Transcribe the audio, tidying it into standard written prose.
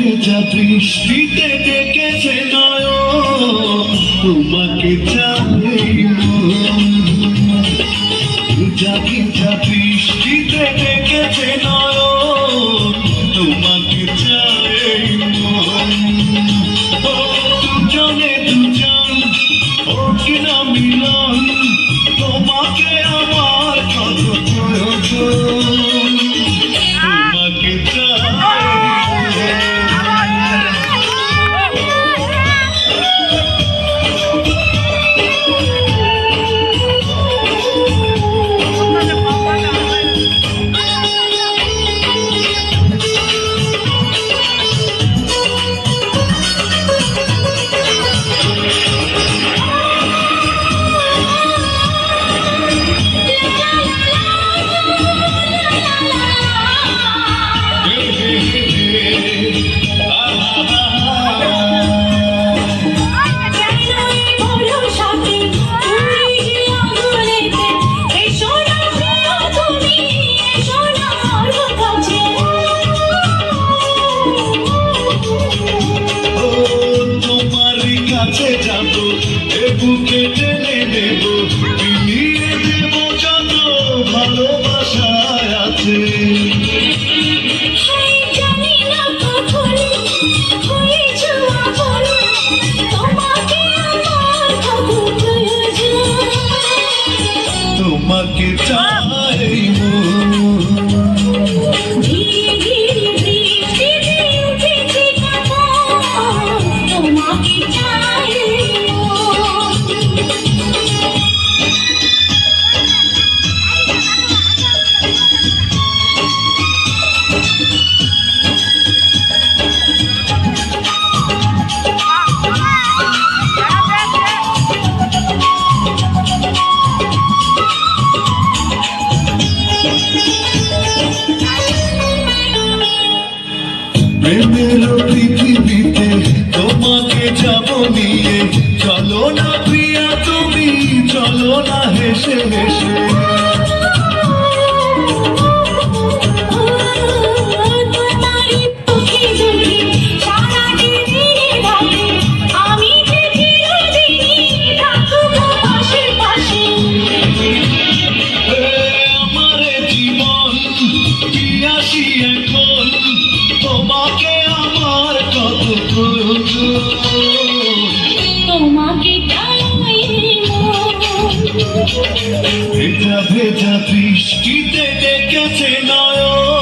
ভেজা বৃষ্টিতে ডেকেছে নয়ন, তোমাকে চাই মন। ভেজা ভেজা বৃষ্টিতে ডেকেছে নয়ন, তোমাকে চাই মন। ও দুজনে দুজন হোক না মিলন, তোমাকে আমার কত প্রয়োজন, তোমাকে চাই। যাবো এ বুকে টেনে নেব, মিলিয়ে দেব যত ভালোবাসায় আছে। তোমাকে চাই প্রেমের পৃথিবীতে তোমাকে যাব নিয়ে, চলো না প্রিয়া তুমি, চলো না হেসে হেসে। আমারে জীবন পিয়াসি এখন, তোমাকে আমার কত প্রয়োজন, তোমাকে চাই ভেজা ভেজা বৃষ্টিতে ডেকেছে নয়ন,